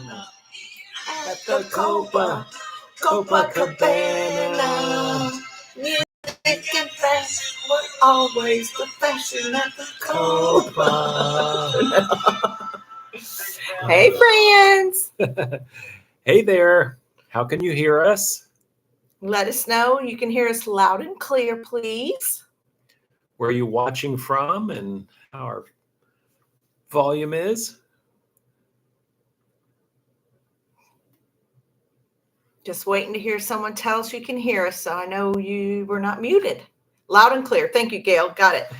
at the Copacabana. Music and fashion were always the fashion at the Copa. Hey, friends. Hey there. How can you hear us? Let us know. You can hear us loud and clear, please. Where are you watching from and how our volume is? Just waiting to hear someone tell us you can hear us, so I know you were not muted. Loud and clear. Thank you, Gail. Got it.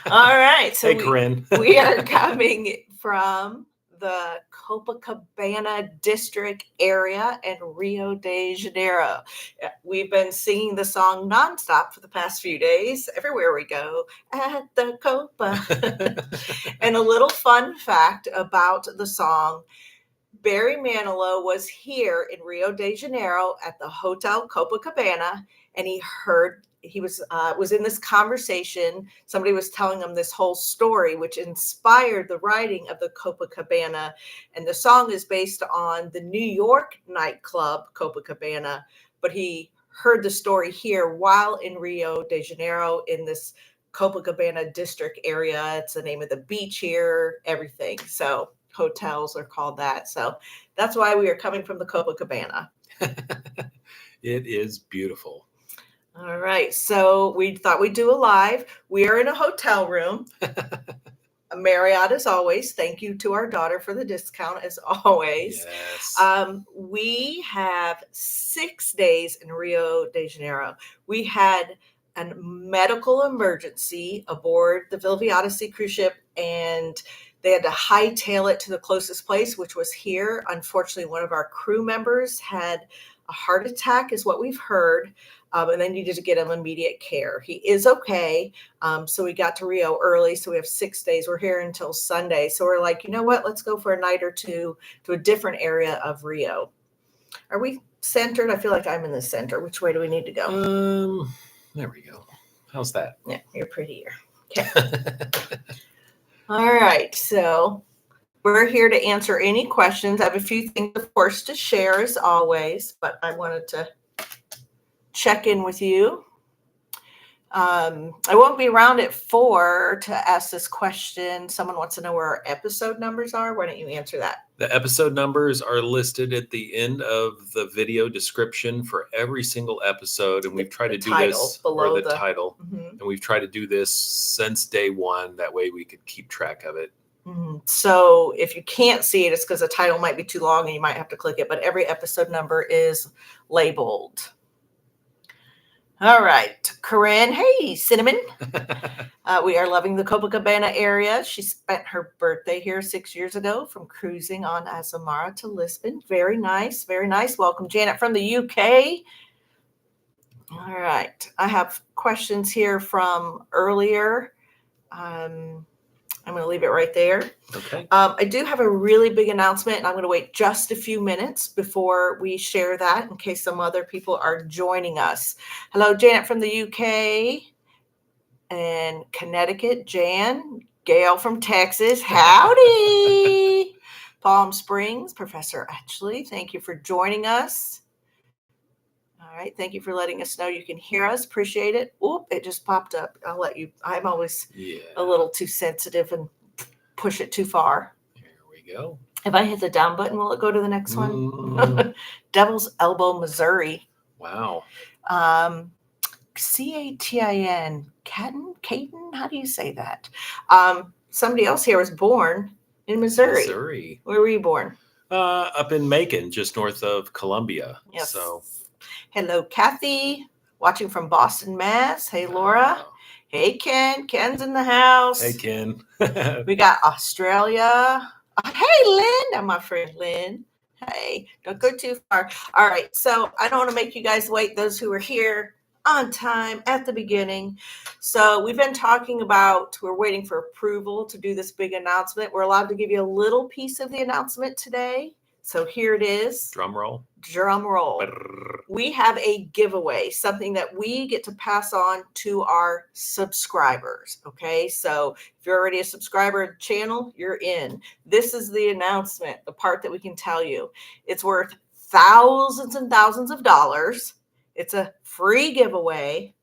All right. So hey, Corinne. we are coming from the Copacabana district area in Rio de Janeiro. We've been singing the song nonstop for the past few days. Everywhere we go, at the Copa. And a little fun fact about the song. Barry Manilow was here in Rio de Janeiro at the Hotel Copacabana, and he was in this conversation. Somebody was telling him this whole story, which inspired the writing of the Copacabana. And the song is based on the New York nightclub Copacabana, but he heard the story here while in Rio de Janeiro in this Copacabana district area. It's the name of the beach here, everything. So hotels are called that. So that's why we are coming from the Copacabana. It is beautiful. All right. So we thought we'd do a live. We are in a hotel room. A Marriott as always. Thank you to our daughter for the discount as always. Yes. We have 6 days in Rio de Janeiro. We had a medical emergency aboard the Odyssey cruise ship, and they had to hightail it to the closest place, which was here. Unfortunately, one of our crew members had a heart attack, is what we've heard, and they needed to get him immediate care. He is okay, so we got to Rio early, so we have 6 days. We're here until Sunday, so we're like, you know what? Let's go for a night or two to a different area of Rio. Are we centered? I feel like I'm in the center. Which way do we need to go? There we go. How's that? Yeah, you're prettier. Okay. All right, so we're here to answer any questions. I have a few things, of course, to share as always, but I wanted to check in with you. I won't be around at 4 to ask this question. Someone wants to know where our episode numbers are. Why don't you answer that? The episode numbers are listed at the end of the video description for every single episode, and we've tried to do this below the title. Mm-hmm. And we've tried to do this since day one. That way we could keep track of it. Mm-hmm. So if you can't see it, it's because the title might be too long and you might have to click it, but every episode number is labeled. All right, Corinne. Hey, Cinnamon. We are loving the Copacabana area. She spent her birthday here 6 years ago from cruising on Azamara to Lisbon. Very nice, very nice. Welcome, Janet from the UK. All right, I have questions here from earlier. I'm going to leave it right there. Okay. I do have a really big announcement, and I'm going to wait just a few minutes before we share that in case some other people are joining us. Hello, Janet from the UK and Connecticut. Jan, Gail from Texas. Howdy. Palm Springs, Professor Ashley. Thank you for joining us. All right. Thank you for letting us know you can hear us. Appreciate it. Oop, it just popped up. I'll let you. I'm always a little too sensitive and push it too far. Here we go. If I hit the down button, will it go to the next one? Devil's Elbow, Missouri. Wow. Catin. Caton? How do you say that? Somebody else here was born in Missouri. Where were you born? Up in Macon, just north of Columbia. Yes. So. Hello, Kathy, watching from Boston, Mass. Hey, Laura. Hey, Ken. Ken's in the house. Hey, Ken. We got Australia. Hey, Lynn. I'm my friend Lynn. Hey, don't go too far. All right. So I don't want to make you guys wait, those who are here on time at the beginning. So we've been talking about, we're waiting for approval to do this big announcement. We're allowed to give you a little piece of the announcement today. So here it is. Drum roll. Drum roll. Brrr. We have a giveaway, something that we get to pass on to our subscribers. Okay, so if you're already a subscriber of the channel, you're in. This is the announcement, the part that we can tell you. It's worth thousands and thousands of dollars. It's a free giveaway.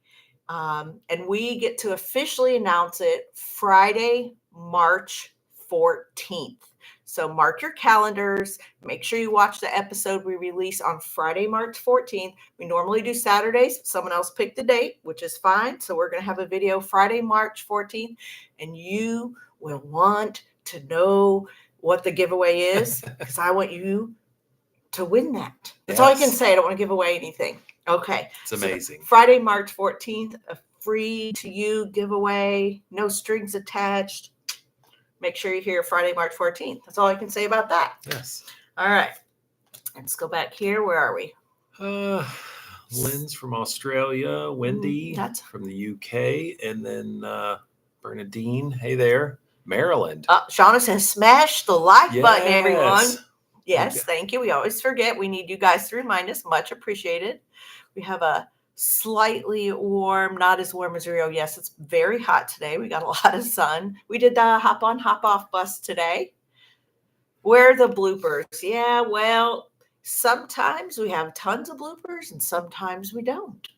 And we get to officially announce it Friday, March 14th. So mark your calendars. Make sure you watch the episode we release on Friday, March 14th. We normally do Saturdays. Someone else picked the date, which is fine. So we're going to have a video Friday, March 14th. And you will want to know what the giveaway is because I want you to win that. That's all I can say. I don't want to give away anything. Okay. It's amazing. So Friday, March 14th, a free to you giveaway, no strings attached. Make sure you're here Friday, March 14th. That's all I can say about that. Yes. All right. Let's go back here. Where are we? Lynn's from Australia. Wendy from the UK. And then Bernadine. Hey there. Maryland. Shauna says, smash the like button, everyone. Yes, thank you. We always forget. We need you guys to remind us. Much appreciated. We have a slightly warm, not as warm as Rio. Yes, it's very hot today. We got a lot of sun. We did the hop on, hop off bus today. Where are the bloopers? Yeah, well, sometimes we have tons of bloopers and sometimes we don't.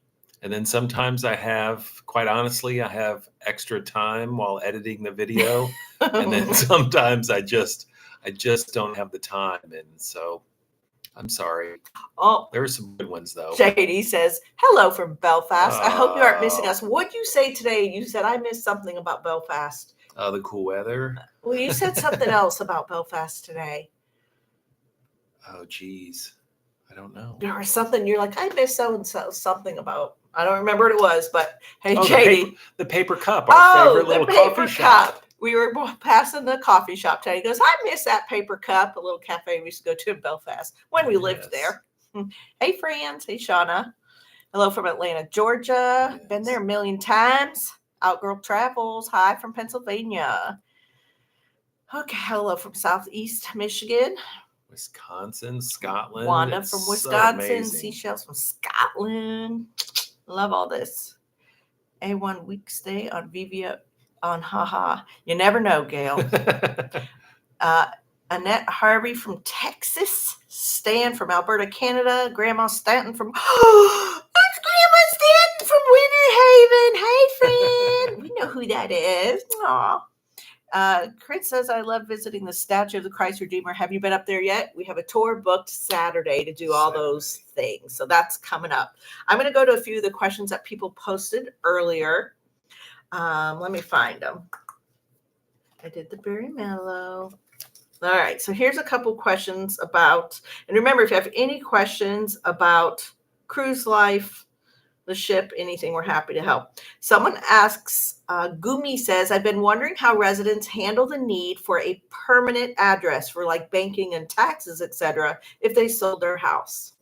And then sometimes I have, quite honestly, I have extra time while editing the video. And then sometimes I just don't have the time. And so I'm sorry. Oh, there are some good ones, though. JD says, hello from Belfast. I hope you aren't missing us. What'd you say today? You said I missed something about Belfast. The cool weather. Well, you said something else about Belfast today. Oh, geez. I don't know. There was something you're like, I missed so-and-so something about. I don't remember what it was, but hey, JD. The paper cup, our favorite little coffee shop. We were passing the coffee shop today. He goes, I miss that paper cup, a little cafe we used to go to in Belfast when we lived there. Hey, friends. Hey, Shauna. Hello from Atlanta, Georgia. Yes. Been there a million times. Outgirl Travels. Hi from Pennsylvania. Okay. Hello from Southeast Michigan. Wisconsin, Scotland. Wanda from Wisconsin. Seashells from Scotland. Love all this. A1 weekstay on Vivia. On haha. You never know, Gail. Annette Harvey from Texas. Stan from Alberta, Canada. Grandma Stanton from that's Grandma Stanton from Winter Haven. Hey, friend. We know who that is. Aw. Chris says, I love visiting the Statue of the Christ Redeemer. Have you been up there yet? We have a tour booked Saturday to do all those things. So that's coming up. I'm going to go to a few of the questions that people posted earlier. Let me find them. I did the Berry Mellow. All right. So here's a couple questions about, and remember, if you have any questions about cruise life, the ship, anything, we're happy to help. Someone asks, Gumi says, I've been wondering how residents handle the need for a permanent address for like banking and taxes, etc., if they sold their house.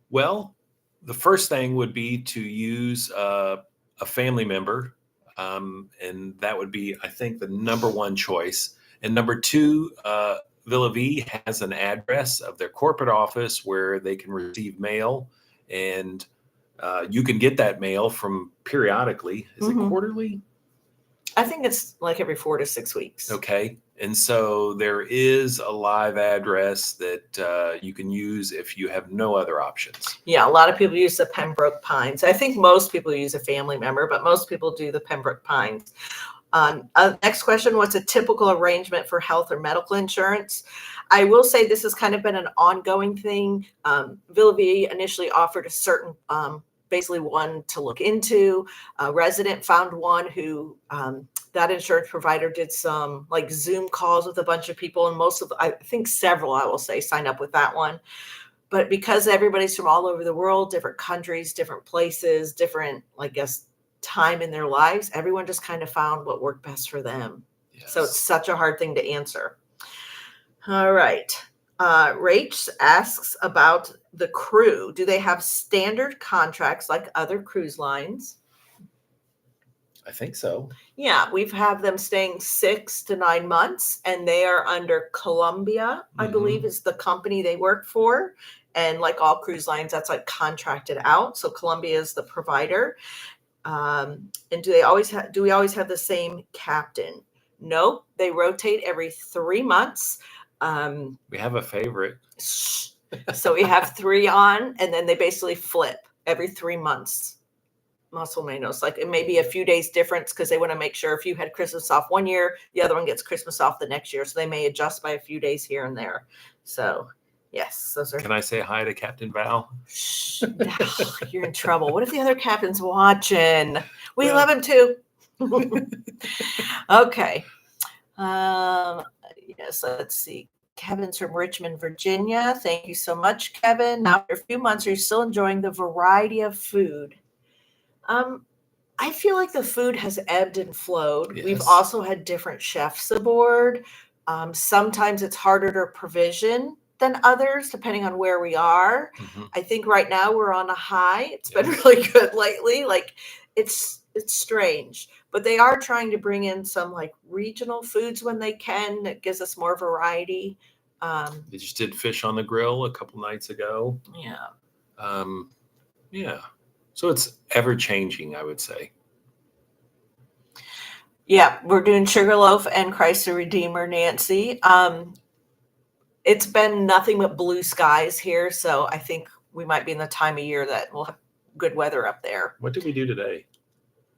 Well, the first thing would be to use a family member, and that would be, I think, the number one choice. And number two, Villa V has an address of their corporate office where they can receive mail, and you can get that mail from periodically. Is it quarterly? I think it's like every 4 to 6 weeks. Okay. And so there is a live address that you can use if you have no other options. Yeah, a lot of people use the Pembroke Pines. I think most people use a family member, but most people do the Pembroke Pines. Next question, what's a typical arrangement for health or medical insurance? I will say this has kind of been an ongoing thing. Villa V initially offered a certain, basically one to look into. A resident found one who that insurance provider did some like Zoom calls with a bunch of people, and I think several, I will say, signed up with that one. But because everybody's from all over the world, different countries, different places, different, I guess, time in their lives, everyone just kind of found what worked best for them. Yes. So it's such a hard thing to answer. All right. Rach asks about the crew. Do they have standard contracts like other cruise lines? I think so. Yeah, we've had them staying 6 to 9 months, and they are under Columbia, I believe is the company they work for. And like all cruise lines, that's like contracted out. So Columbia is the provider. And do we always have the same captain? Nope. They rotate every 3 months. We have a favorite. So we have 3 on, and then they basically flip every 3 months. Muscle Manos, like it may be a few days difference because they want to make sure if you had Christmas off one year, the other one gets Christmas off the next year. So they may adjust by a few days here and there. So yes, those are. Can I say hi to Captain Val? Shh, you're in trouble. What if the other captain's watching? We love him too. Okay. Yes, let's see. Kevin's from Richmond, Virginia. Thank you so much, Kevin. Now, after a few months, are you still enjoying the variety of food? I feel like the food has ebbed and flowed. Yes. We've also had different chefs aboard. Sometimes it's harder to provision than others, depending on where we are. I think right now we're on a high. It's been really good lately. Like it's strange, but they are trying to bring in some like regional foods when they can. It gives us more variety. They just did fish on the grill a couple nights ago. Yeah. Yeah. So it's ever changing, I would say. Yeah, we're doing Sugarloaf and Christ the Redeemer, Nancy. It's been nothing but blue skies here, so I think we might be in the time of year that we'll have good weather up there. What did we do today?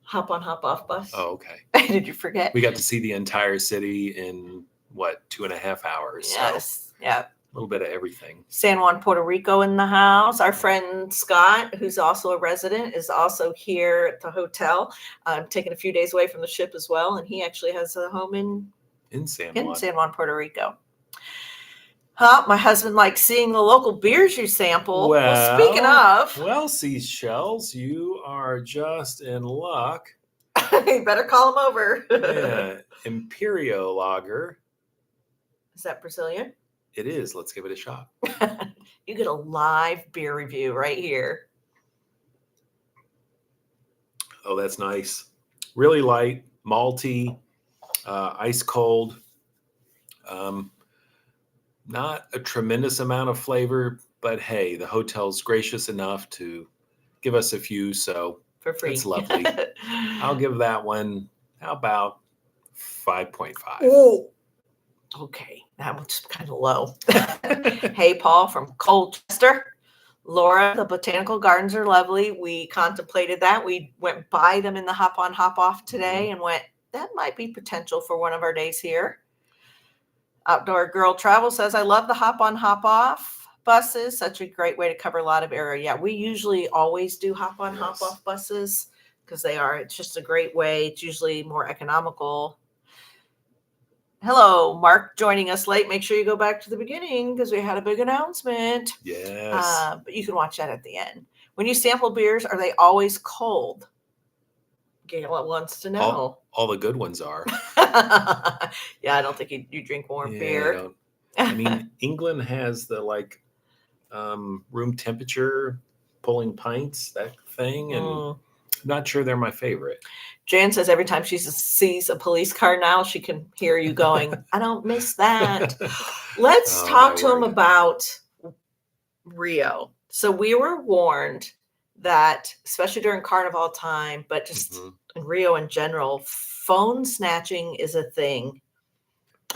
Hop on, hop off bus. Oh, okay. Did you forget? We got to see the entire city in, 2.5 hours? Yes, so. Yeah. A little bit of everything. San Juan, Puerto Rico in the house. Our friend Scott, who's also a resident, is also here at the hotel. Taking a few days away from the ship as well. And he actually has a home in San Juan, Puerto Rico. My husband likes seeing the local beers you sample. Well, speaking of. Well, Seashells, you are just in luck. You better call him over. Yeah. Imperio Lager. Is that Brazilian? It is. Let's give it a shot. You get a live beer review right here. Oh, that's nice. Really light, malty, ice cold. Not a tremendous amount of flavor, but hey, the hotel's gracious enough to give us a few, so for free. It's lovely. I'll give that one, how about 5.5? Oh. Okay, that one's kind of low. Hey, Paul from Colchester. Laura, the botanical gardens are lovely. We contemplated that. We went by them in the hop on, hop off today and went, that might be potential for one of our days here. Outdoor Girl Travel says, I love the hop on, hop off buses. Such a great way to cover a lot of area. Yeah, we usually always do hop on, hop off buses because it's just a great way. It's usually more economical. Hello, Mark, joining us late. Make sure you go back to the beginning because we had a big announcement. Yes. But you can watch that at the end. When you sample beers, are they always cold? Gail wants to know. All the good ones are. Yeah, I don't think you drink warm beer. I mean, England has the room temperature pulling pints, that thing, and I'm not sure they're my favorite. Jan says every time she sees a police car now, she can hear you going, I don't miss that. Let's talk to him about Rio. So we were warned that, especially during Carnival time, but just in Rio in general, phone snatching is a thing.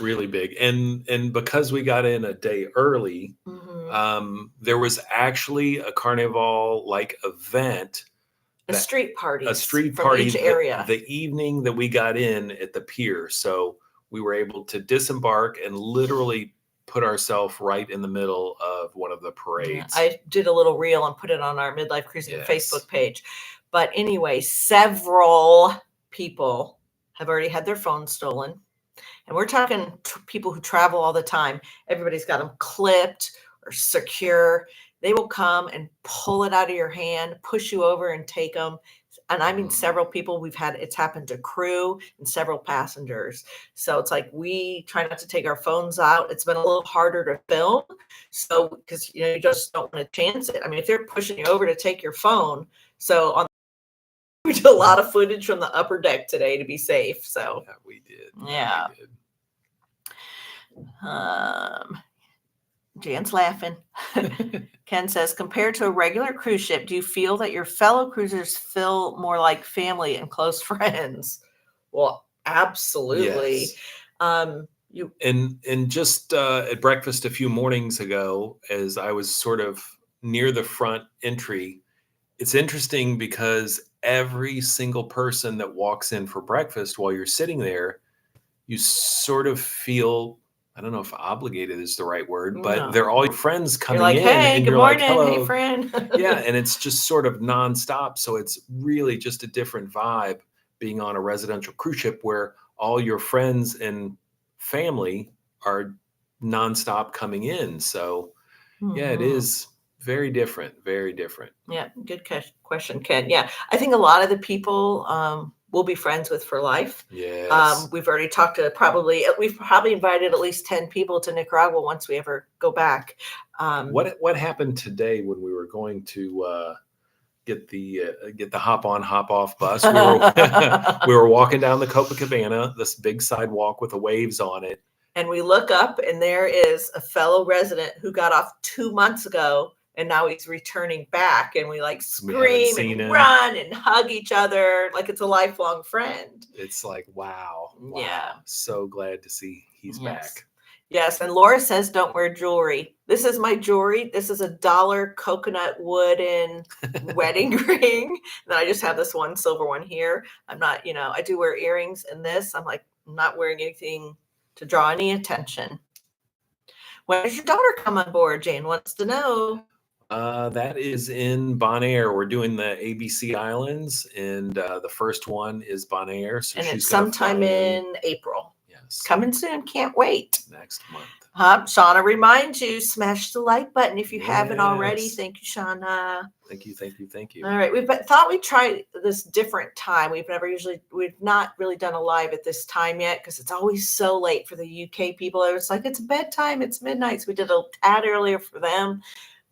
Really big. And because we got in a day early, there was actually a Carnival-like event. A street party from each area. The evening that we got in at the pier. So we were able to disembark and literally put ourselves right in the middle of one of the parades. Yeah, I did a little reel and put it on our Midlife Cruising Facebook page. But anyway, several people have already had their phones stolen. And we're talking people who travel all the time. Everybody's got them clipped or secure. They will come and pull it out of your hand, push you over and take them. And I mean, several people it's happened to crew and several passengers. So it's like, we try not to take our phones out. It's been a little harder to film. So, because, you just don't want to chance it. I mean, if they're pushing you over to take your phone, so we did a lot of footage from the upper deck today to be safe. So yeah, we did. Yeah. We did. Jan's laughing. Ken says, compared to a regular cruise ship, do you feel that your fellow cruisers feel more like family and close friends? Well, absolutely. Yes. And just at breakfast a few mornings ago, as I was sort of near the front entry, it's interesting because every single person that walks in for breakfast while you're sitting there, you sort of feel, I don't know if obligated is the right word, but No. they're all your friends coming like, in, hey, and good you're morning. like, hello. Hey, friend. Yeah, and it's just sort of nonstop. So it's really just a different vibe being on a residential cruise ship where all your friends and family are nonstop coming in. So yeah, it is very different, very different. Yeah, good question, Ken. Yeah, I think a lot of the people we'll be friends with for life. Yes. We've already talked to we've probably invited at least 10 people to Nicaragua once we ever go back. What happened today when we were going to get the hop on hop off bus? We were walking down the Copacabana, this big sidewalk with the waves on it, and we look up, and there is a fellow resident who got off 2 months ago, and now he's returning back, and we like scream and run and hug each other like it's a lifelong friend. It's like, wow. Yeah. So glad to see he's back. Yes, and Laura says, don't wear jewelry. This is my jewelry. This is a $1 coconut wooden wedding ring. And I just have this one silver one here. I'm not, I do wear earrings in this. I'm not wearing anything to draw any attention. When does your daughter come on board? Jane wants to know. That is in Bonaire. We're doing the ABC Islands, and the first one is Bonaire. So and she's it's sometime in April. Yes. Coming soon. Can't wait. Next month. Shauna reminds you, smash the like button if you haven't already. Thank you, Shauna. Thank you. All right. We thought we'd try this different time. We've not really done a live at this time yet because it's always so late for the UK people. It's like, it's bedtime, it's midnight. So we did a tad earlier for them,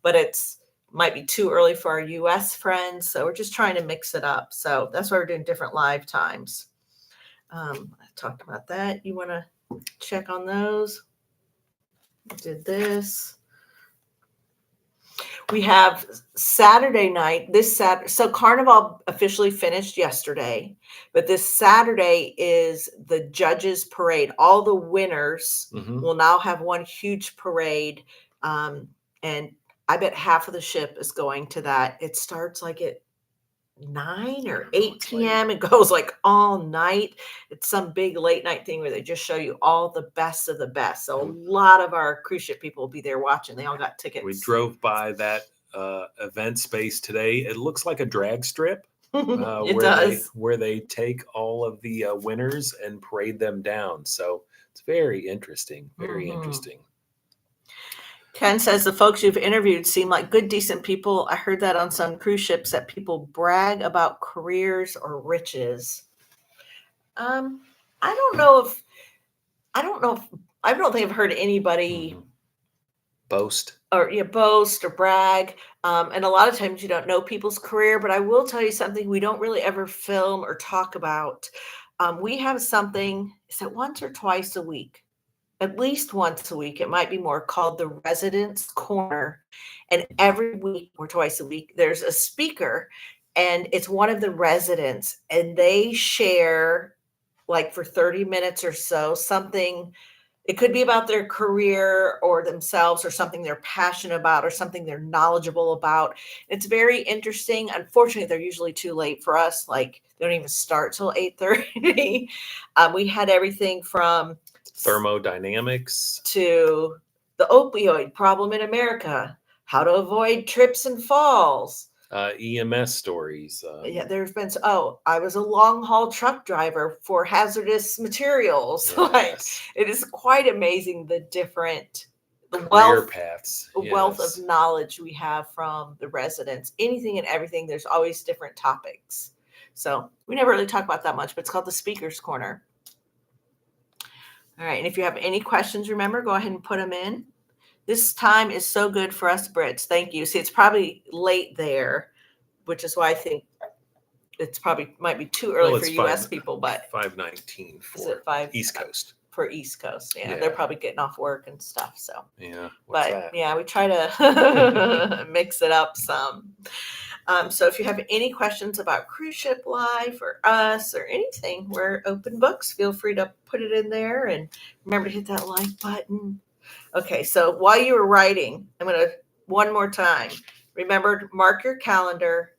but might be too early for our US friends. So we're just trying to mix it up. So that's why we're doing different live times. I talked about that. You want to check on those? Did this. We have Saturday night, this Saturday. So Carnival officially finished yesterday, but this Saturday is the judges parade. All the winners will now have one huge parade. And I bet half of the ship is going to that. It starts like at 9 or 8 p.m. It goes like all night. It's some big late night thing where they just show you all the best of the best. So a lot of our cruise ship people will be there watching. They all got tickets. We drove by that event space today. It looks like a drag strip. It does. Where they take all of the winners and parade them down. So it's very interesting. Very interesting. Ken says the folks you've interviewed seem like good, decent people. I heard that on some cruise ships that people brag about careers or riches. I don't think I've heard anybody boast or brag. And a lot of times you don't know people's career, but I will tell you something we don't really ever film or talk about. We have something, is it once or twice a week? At least once a week, it might be more, called the Residents Corner. And every week or twice a week, there's a speaker, and it's one of the residents, and they share like for 30 minutes or so, something. It could be about their career or themselves or something they're passionate about or something they're knowledgeable about. It's very interesting. Unfortunately, they're usually too late for us. Like, they don't even start till 8:30. We had everything from thermodynamics to the opioid problem in America, how to avoid trips and falls, EMS stories. There's been, I was a long haul truck driver for hazardous materials. Yes. Like, it is quite amazing the career paths, wealth of knowledge we have from the residents. Anything and everything, there's always different topics. So we never really talk about that much, but it's called the Speaker's Corner. All right. And if you have any questions, remember, go ahead and put them in. This time is so good for us Brits. Thank you. See, it's probably late there, which is why I think it's probably might be too early for U.S. people, but 5:19 for East Coast. For East Coast, they're probably getting off work and stuff. So what's that? We try to mix it up some. So if you have any questions about cruise ship life or us or anything, we're open books. Feel free to put it in there, and remember to hit that like button. Okay, so while you were writing, I'm going to one more time. Remember to mark your calendar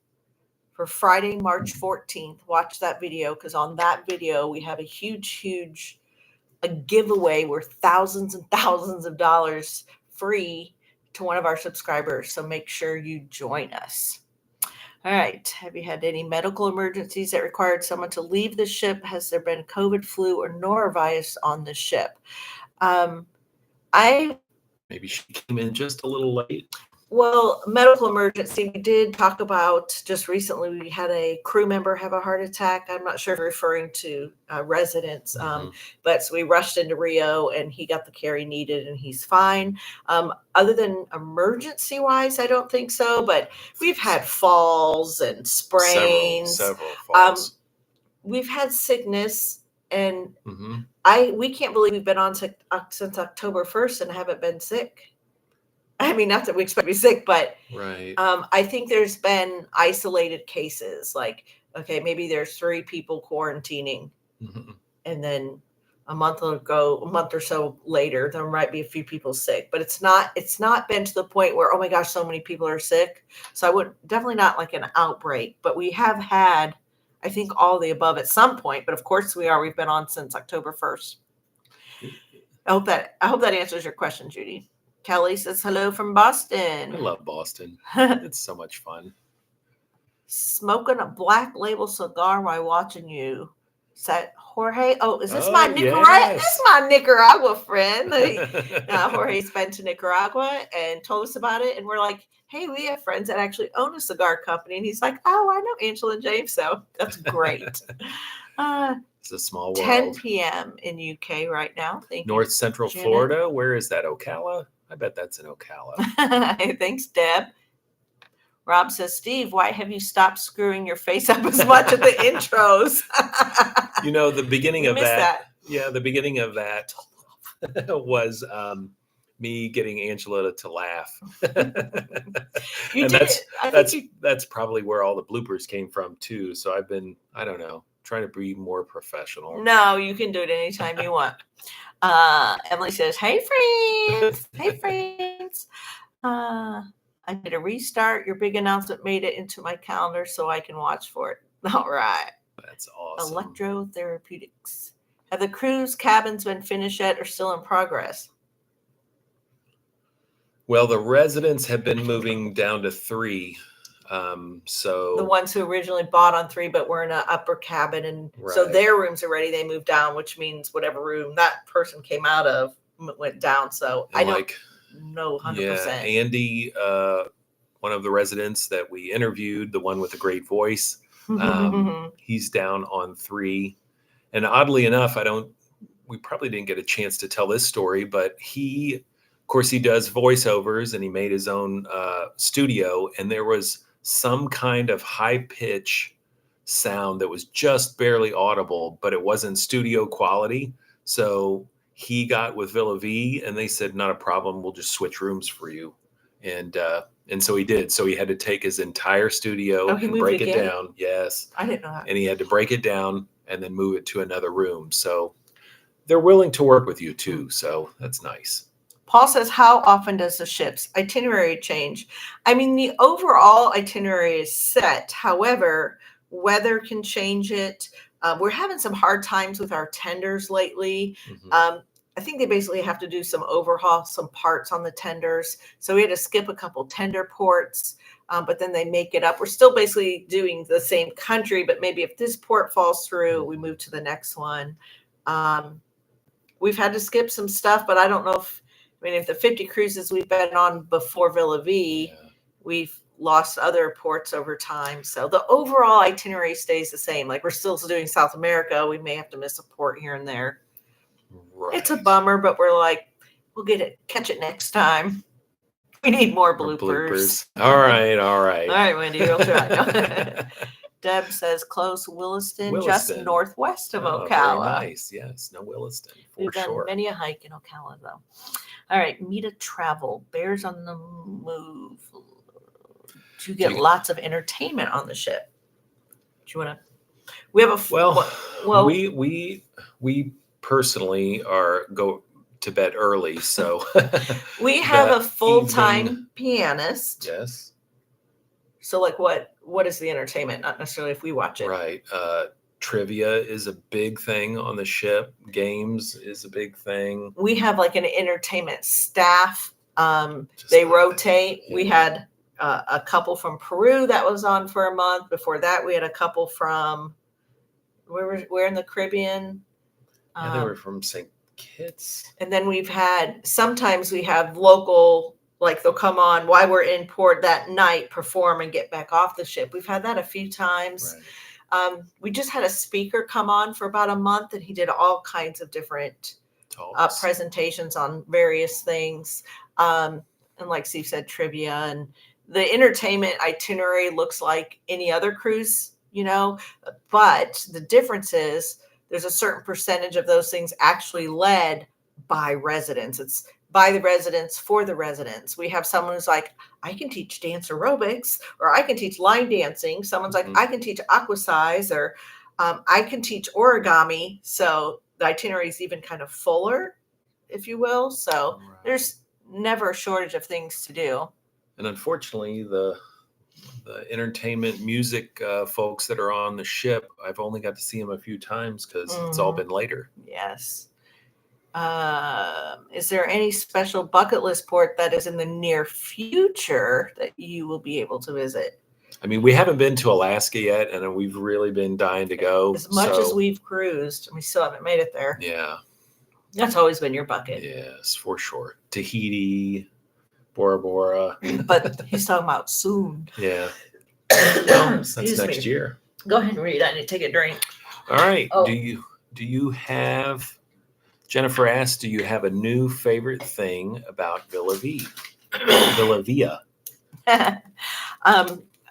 for Friday, March 14th. Watch that video, because on that video we have a huge a giveaway worth thousands and thousands of dollars free to one of our subscribers. So make sure you join us. All right. Have you had any medical emergencies that required someone to leave the ship? Has there been COVID, flu, or norovirus on the ship? Maybe she came in just a little late. Well, medical emergency, we did talk about just recently. We had a crew member have a heart attack. I'm not sure if you're referring to residents, but so we rushed into Rio and he got the care he needed and he's fine. Other than emergency wise, I don't think so, but we've had falls and sprains. Several falls. We've had sickness, and we can't believe we've been on since October 1st and haven't been sick. I mean, not that we expect to be sick, but I think there's been isolated cases. Like, okay, maybe there's 3 people quarantining, and then a month or so later, there might be a few people sick. But it's not been to the point where, oh my gosh, so many people are sick. So I would definitely not like an outbreak. But we have had, I think, all the above at some point. But of course we've been on since October 1st. I hope that answers your question, Judy. Kelly says hello from Boston. I love Boston. It's so much fun. Smoking a Black Label cigar while watching you. Is that Jorge? Oh, is this my Nicaragua? Yes. This is my Nicaragua friend. Jorge's been to Nicaragua and told us about it. And we're like, hey, we have friends that actually own a cigar company. And he's like, oh, I know Angela and James. So that's great. It's a small world. 10 p.m. in UK right now. North Central Florida. Where is that? Ocala? I bet that's in Ocala. Thanks, Deb. Rob says, Steve, why have you stopped screwing your face up as much at the intros? The beginning of that. Yeah, the beginning of that was me getting Angela to laugh. That's probably where all the bloopers came from too. So I've been, I don't know, trying to be more professional. No, you can do it anytime you want. Emily says, hey friends. I did a restart. Your big announcement made it into my calendar so I can watch for it. All right. That's awesome. Electrotherapeutics. Have the cruise cabins been finished yet or still in progress? Well, the residents have been moving down to 3. So the ones who originally bought on 3 but were in an upper cabin, and so their rooms are ready. They moved down, which means whatever room that person came out of went down. So I don't know 100%. Yeah, Andy, one of the residents that we interviewed, the one with the great voice, he's down on 3. And oddly enough, we probably didn't get a chance to tell this story, but of course, he does voiceovers and he made his own studio, and there was some kind of high pitch sound that was just barely audible, but it wasn't studio quality. So he got with Villa V and they said, not a problem. We'll just switch rooms for you. And so he did. So he had to take his entire studio and break it down. Yes. I didn't know that. And he had to break it down and then move it to another room. So they're willing to work with you too. So that's nice. Paul says, how often does the ship's itinerary change? I mean, the overall itinerary is set. However, weather can change it. We're having some hard times with our tenders lately. I think they basically have to do some overhaul, some parts on the tenders. So we had to skip a couple tender ports, but then they make it up. We're still basically doing the same country, but maybe if this port falls through, we move to the next one. We've had to skip some stuff, but I don't know if the 50 cruises we've been on before Villa V, we've lost other ports over time. So the overall itinerary stays the same. Like, we're still doing South America. We may have to miss a port here and there. Right. It's a bummer, but we're like, we'll catch it next time. We need more bloopers. All right. All right, Wendy, we'll try. Deb says close Williston, just northwest of Ocala. Very nice. Yes, no Williston for We've done many a hike in Ocala, though. All right, Meta Travel, Bears on the Move. You get lots of entertainment on the ship. Do you want to? We have we personally go to bed early, so we have a full-time pianist. Yes. So, like, what is the entertainment? Not necessarily if we watch it, right? Trivia is a big thing on the ship. Games is a big thing. We have like an entertainment staff. They rotate. Yeah. We had a couple from Peru that was on for a month. Before that, we had a couple from where in the Caribbean. Yeah, they were from St. Kitts. And then sometimes we have local, like they'll come on while we're in port that night, perform and get back off the ship. We've had that a few times. Right. We just had a speaker come on for about a month, and he did all kinds of different presentations on various things. And like Steve said, trivia, and the entertainment itinerary looks like any other cruise, but the difference is there's a certain percentage of those things actually led by residents. It's by the residents for the residents. We have someone who's like, I can teach dance aerobics, or I can teach line dancing. Someone's like, I can teach aqua size, or I can teach origami. So the itinerary is even kind of fuller, if you will. So there's never a shortage of things to do. And unfortunately, the entertainment music folks that are on the ship, I've only got to see them a few times because it's all been later. Yes. Is there any special bucket list port that is in the near future that you will be able to visit? I mean, we haven't been to Alaska yet, and we've really been dying to go. As much as we've cruised, we still haven't made it there. Yeah. That's always been your bucket. Yes, for sure. Tahiti, Bora Bora. But he's talking about soon. Yeah. That's next year. Go ahead and read. I need to take a drink. All right. Oh. Do you have... Jennifer asked, do you have a new favorite thing about Villa Via?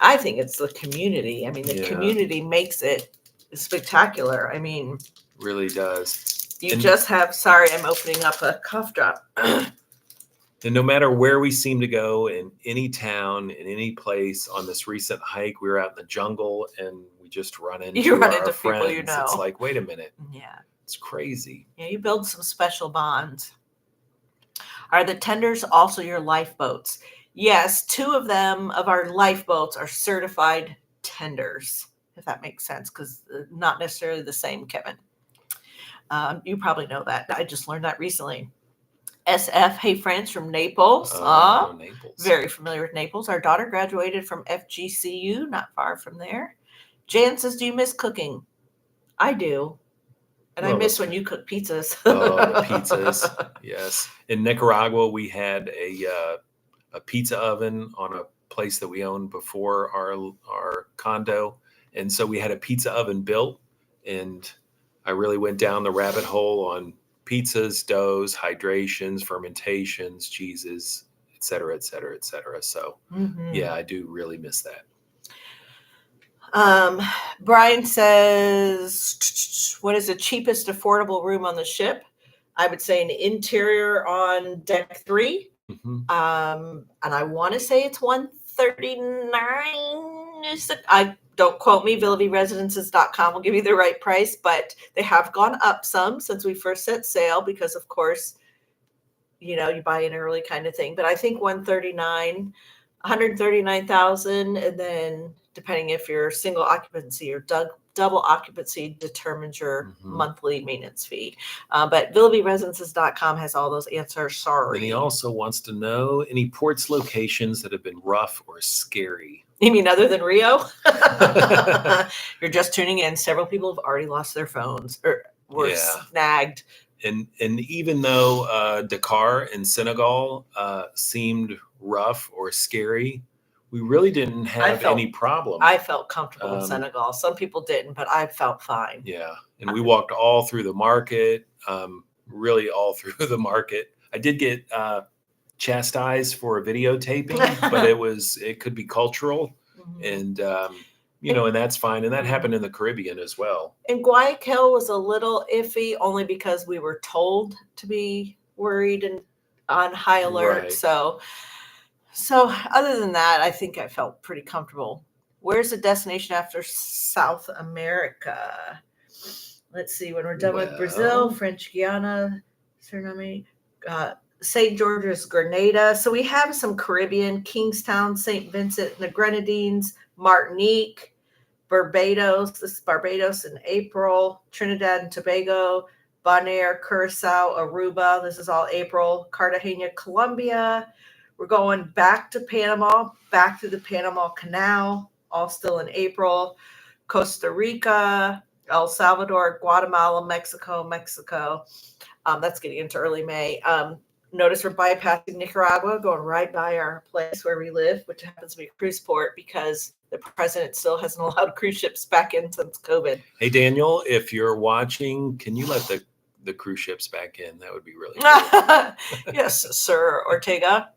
I think it's the community. I mean, the community makes it spectacular. I mean, really does. Sorry, I'm opening up a cough drop. And no matter where we seem to go, in any town, in any place, on this recent hike, we were out in the jungle and we just run into friends. People you know. It's like, wait a minute. Yeah. It's crazy. Yeah, you build some special bonds. Are the tenders also your lifeboats? Yes, 2 of them of our lifeboats are certified tenders, if that makes sense, because not necessarily the same, Kevin. You probably know that. I just learned that recently. SF, hey friends from Naples. Naples. Very familiar with Naples. Our daughter graduated from FGCU, not far from there. Jan says, do you miss cooking? I do. And I miss when you cook pizzas. The pizzas, yes. In Nicaragua, we had a pizza oven on a place that we owned before our condo. And so we had a pizza oven built. And I really went down the rabbit hole on pizzas, doughs, hydrations, fermentations, cheeses, et cetera, et cetera, et cetera. So, yeah, I do really miss that. Brian says, what is the cheapest affordable room on the ship? I would say an interior on deck 3. And I want to say it's $139. I don't quote me. VillaVResidences.com will give you the right price, but they have gone up some since we first set sail because, of course, you buy in early kind of thing. But I think $139,000, and then depending if you're single occupancy or double occupancy determines your monthly maintenance fee. But VillaVResidences.com has all those answers. Sorry. And he also wants to know any ports locations that have been rough or scary. You mean other than Rio? You're just tuning in. Several people have already lost their phones or were snagged. And even though Dakar and Senegal seemed rough or scary, we really didn't have any problem. I felt comfortable in Senegal. Some people didn't, but I felt fine. Yeah. And we walked all through the market, really all through the market. I did get chastised for videotaping, but it could be cultural. And and that's fine. And that happened in the Caribbean as well. And Guayaquil was a little iffy only because we were told to be worried and on high alert. Right. So other than that, I think I felt pretty comfortable. Where's the destination after South America? Let's see. When we're done with Brazil, French Guiana, Suriname, St. George's, Grenada. So we have some Caribbean: Kingstown, St. Vincent and the Grenadines, Martinique, Barbados. This is Barbados in April. Trinidad and Tobago, Bonaire, Curacao, Aruba. This is all April. Cartagena, Colombia. We're going back to Panama, back to the Panama Canal, all still in April. Costa Rica, El Salvador, Guatemala, Mexico. That's getting into early May. Notice we're bypassing Nicaragua, going right by our place where we live, which happens to be a cruise port because the president still hasn't allowed cruise ships back in since COVID. Hey, Daniel, if you're watching, can you let the cruise ships back in? That would be really cool. Yes, Sir Ortega.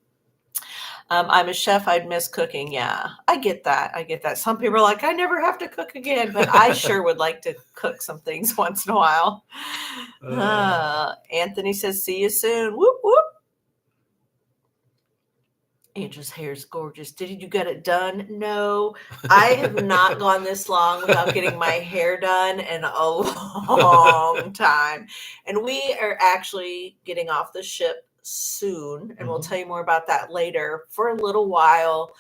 I'm a chef. I'd miss cooking. Yeah, I get that. Some people are like, I never have to cook again, but I sure would like to cook some things once in a while. Anthony says, see you soon. Whoop, whoop. Andrew's hair is gorgeous. Did you get it done? No, I have not gone this long without getting my hair done in a long time. And we are actually getting off the ship soon, and we'll tell you more about that later for a little while,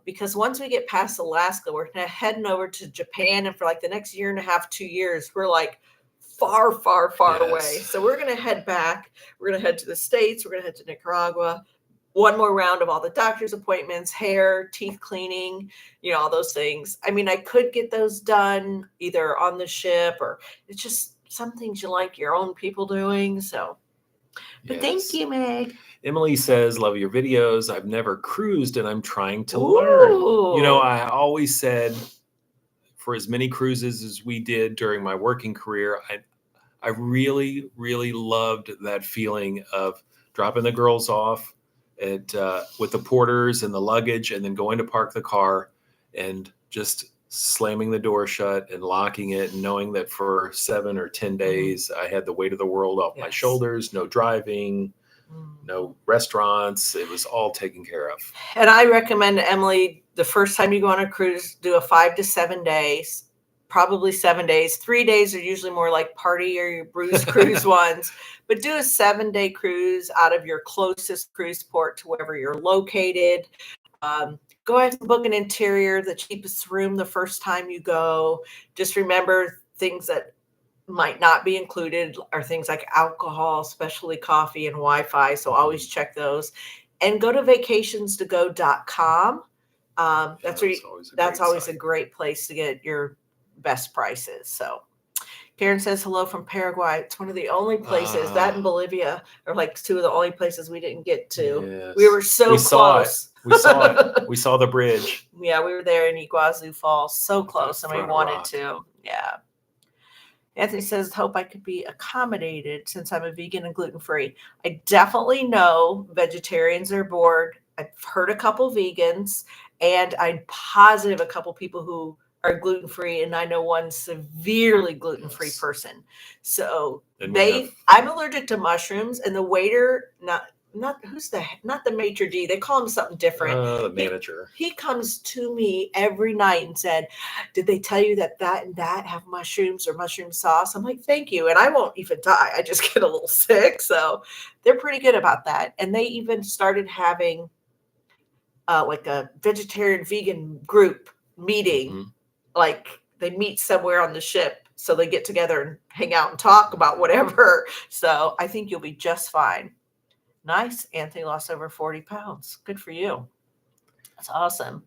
because once we get past Alaska, we're going to heading over to Japan, and for like the next year and a half, 2 years, we're like far away. So we're going to head back. We're going to head to the States. We're going to head to Nicaragua. One more round of all the doctor's appointments, hair, teeth cleaning, all those things. I mean, I could get those done either on the ship, or it's just some things you like your own people doing. So but thank you, Meg. Emily says, love your videos. I've never cruised and I'm trying to learn. I always said for as many cruises as we did during my working career, I really, really loved that feeling of dropping the girls off with the porters and the luggage, and then going to park the car and just slamming the door shut and locking it, and knowing that for 7 or 10 days I had the weight of the world off my shoulders. No driving, no restaurants. It was all taken care of. And I recommend, Emily, the first time you go on a cruise, do a 5 to 7 days, probably 7 days. 3 days are usually more like party or your Bruce cruise ones, but do a 7-day cruise out of your closest cruise port to wherever you're located. Go ahead and book an interior, the cheapest room the first time you go. Just remember, things that might not be included are things like alcohol, especially coffee and Wi-Fi. So always check those. And go to vacationstogo.com. That's always a great place to get your best prices. So Karen says hello from Paraguay. It's one of the only places, that and Bolivia are like two of the only places we didn't get to. Yes. We were so close. We saw it. We saw the bridge. Yeah, we were there in Iguazu Falls, so close, and we wanted to. Yeah. Anthony says, hope I could be accommodated since I'm a vegan and gluten-free. I definitely know vegetarians are bored. I've heard a couple vegans, and I'm positive a couple people who are gluten-free, and I know one severely gluten-free person. So I'm allergic to mushrooms, and the waiter, not the maitre d', they call him something different. The manager. He comes to me every night and said, did they tell you that and that have mushrooms or mushroom sauce? I'm like, thank you. And I won't even die. I just get a little sick. So they're pretty good about that. And they even started having like a vegetarian vegan group meeting. Like they meet somewhere on the ship. So they get together and hang out and talk about whatever. So I think you'll be just fine. Nice. Anthony lost over 40 pounds. Good for you. That's awesome.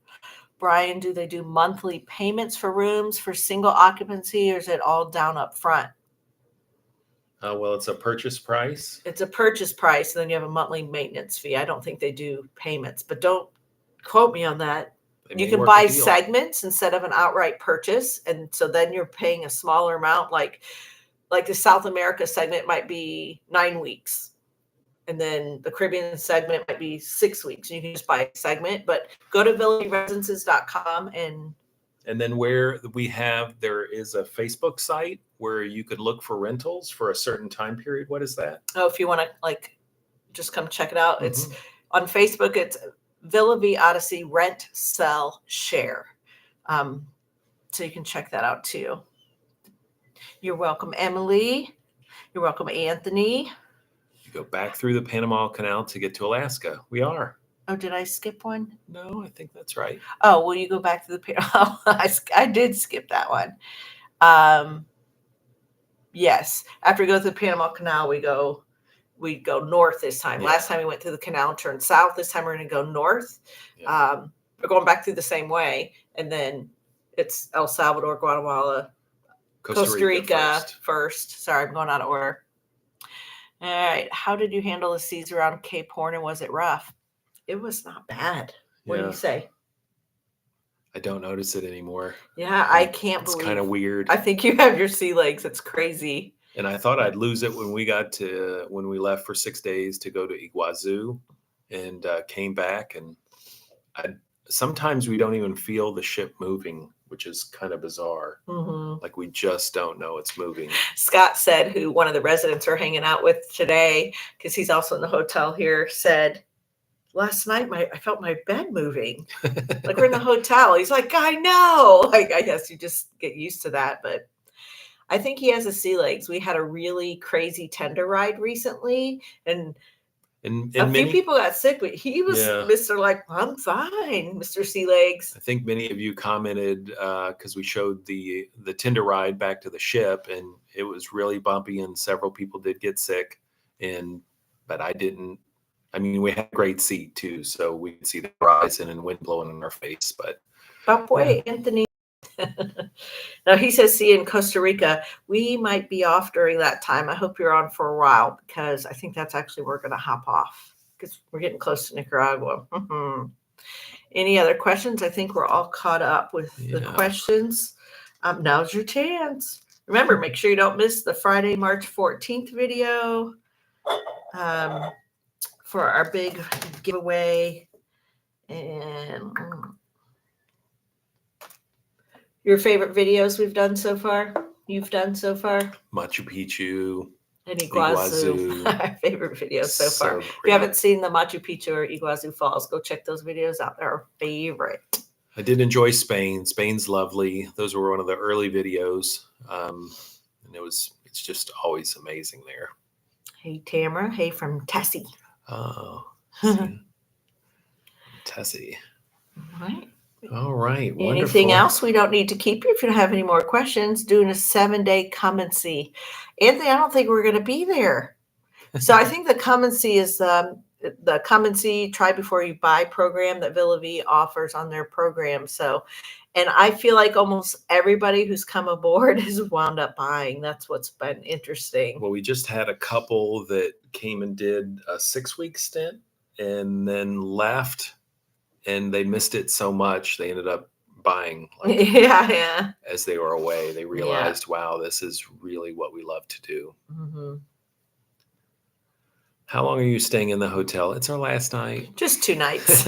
Brian, do they do monthly payments for rooms for single occupancy, or is it all down up front? Well, it's a purchase price. It's a purchase price, and then you have a monthly maintenance fee. I don't think they do payments, but don't quote me on that. You can buy segments instead of an outright purchase, and so then you're paying a smaller amount. Like the South America segment might be 9 weeks. And then the Caribbean segment might be 6 weeks. You can just buy a segment, but go to villageresidences.com and And then there is a Facebook site where you could look for rentals for a certain time period. What is that? Oh, if you want to just come check it out. It's on Facebook. It's Villa V Odyssey Rent, Sell, Share. So you can check that out too. You're welcome, Emily. You're welcome, Anthony. You go back through the Panama Canal to get to Alaska. We are. Oh, did I skip one? No, I think that's right. Oh, will you go back to the Panama? I did skip that one. Yes. After we go through the Panama Canal, we go north this time. Yeah. Last time we went through the canal and turned south. This time we're going to go north. Yeah. We're going back through the same way. And then it's El Salvador, Guatemala, Costa Rica first. Sorry, I'm going out of order. All right. How did you handle the seas around Cape Horn, and was it rough? It was not bad. What do you say? I don't notice it anymore. Yeah, I can't believe. It's kind of weird. I think you have your sea legs. It's crazy. And I thought I'd lose it when we left for 6 days to go to Iguazu, and came back. And sometimes we don't even feel the ship moving, which is kind of bizarre. Mm-hmm. Like we just don't know it's moving. Scott said, who one of the residents we're hanging out with today, because he's also in the hotel here, said, last night I felt my bed moving. Like we're in the hotel. He's like, I know. I guess you just get used to that. But I think he has a sea legs. We had a really crazy tender ride recently, and a few people got sick, but he was Mr. Like, I'm fine, Mr. Sea Legs. I think many of you commented because we showed the tender ride back to the ship, and it was really bumpy, and several people did get sick. But I didn't. I mean, we had a great seat too, so we could see the horizon and wind blowing in our face. But boy, Anthony. Now he says, see you in Costa Rica. We might be off during that time. I hope you're on for a while, because I think that's actually where we're going to hop off, because we're getting close to Nicaragua. Mm-hmm. Any other questions? I think we're all caught up with the questions. Now's your chance. Remember, make sure you don't miss the Friday, March 14th video for our big giveaway. And your favorite videos we've done so far? You've done so far? Machu Picchu. And Iguazu. Our favorite videos so far. Great. If you haven't seen the Machu Picchu or Iguazu Falls, go check those videos out. They're our favorite. I did enjoy Spain. Spain's lovely. Those were one of the early videos. And it's just always amazing there. Hey, Tamara. Hey, from Tessie. Oh. Tessie. All right. All right. Wonderful. Anything else? We don't need to keep you if you don't have any more questions. Doing a 7-day come and see. Anthony, I don't think we're going to be there. So I think the come and see is the come and see, try before you buy program that Villa V offers on their program. So, and I feel like almost everybody who's come aboard has wound up buying. That's what's been interesting. Well, we just had a couple that came and did a 6-week stint and then left. And they missed it so much, they ended up buying. As they were away, they realized, wow, this is really what we love to do. Mm-hmm. How long are you staying in the hotel? It's our last night. Just 2 nights.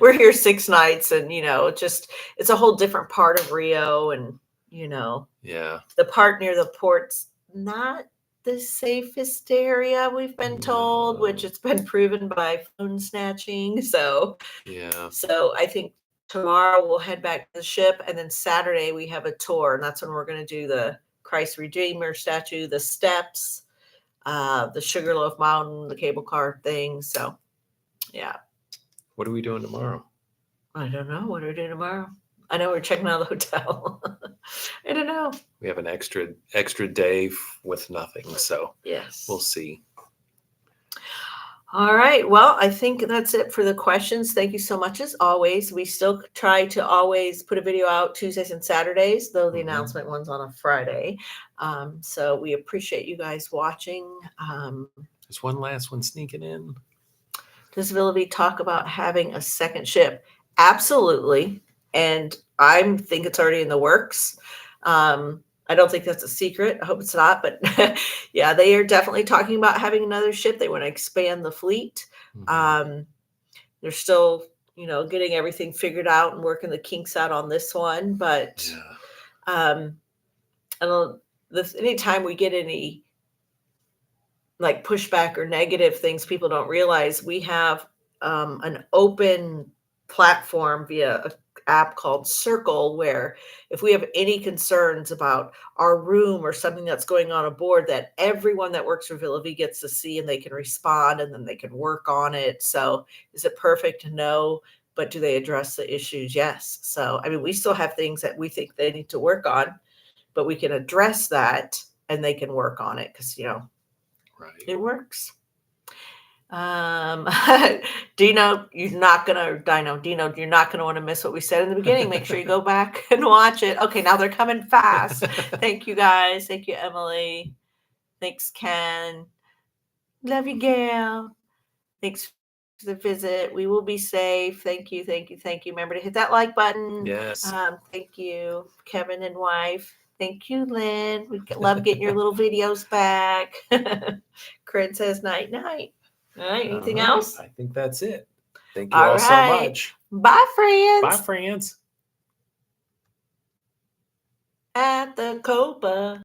We're here 6 nights, and it's a whole different part of Rio, and the part near the port's not the safest area, we've been told, which it's been proven by phone snatching. So I think tomorrow we'll head back to the ship, and then Saturday we have a tour, and that's when we're going to do the Christ Redeemer statue, the steps, the Sugarloaf Mountain, the cable car thing. So what are we doing tomorrow? I don't know. What are we doing tomorrow? I know we're checking out the hotel. I don't know. We have an extra day with nothing. So we'll see. All right. Well, I think that's it for the questions. Thank you so much. As always, we still try to always put a video out Tuesdays and Saturdays, though the announcement one's on a Friday. So we appreciate you guys watching. There's one last one sneaking in. Does Villa V talk about having a second ship? Absolutely. And I think it's already in the works. I don't think that's a secret. I hope it's not. But they are definitely talking about having another ship. They want to expand the fleet. They're still, getting everything figured out and working the kinks out on this one. But I don't. Anytime we get any like pushback or negative things, people don't realize we have an open platform via an app called Circle, where if we have any concerns about our room or something that's going on aboard, that everyone that works for Villa V gets to see, and they can respond, and then they can work on it. So is it perfect? No. But do they address the issues? Yes. So, I mean, we still have things that we think they need to work on, but we can address that and they can work on it because, right. It works. Dino, you're not gonna want to miss what we said in the beginning. Make sure you go back and watch it. Okay, now they're coming fast. Thank you guys. Thank you, Emily. Thanks, Ken. Love you, Gail. Thanks for the visit. We will be safe. Thank you. Remember to hit that like button. Yes. Thank you, Kevin and wife. Thank you, Lynn. We love getting your little videos back. Corinne says night. All right. Anything else? I think that's it. Thank you all so much. Bye, friends. Bye, friends. At the Copa.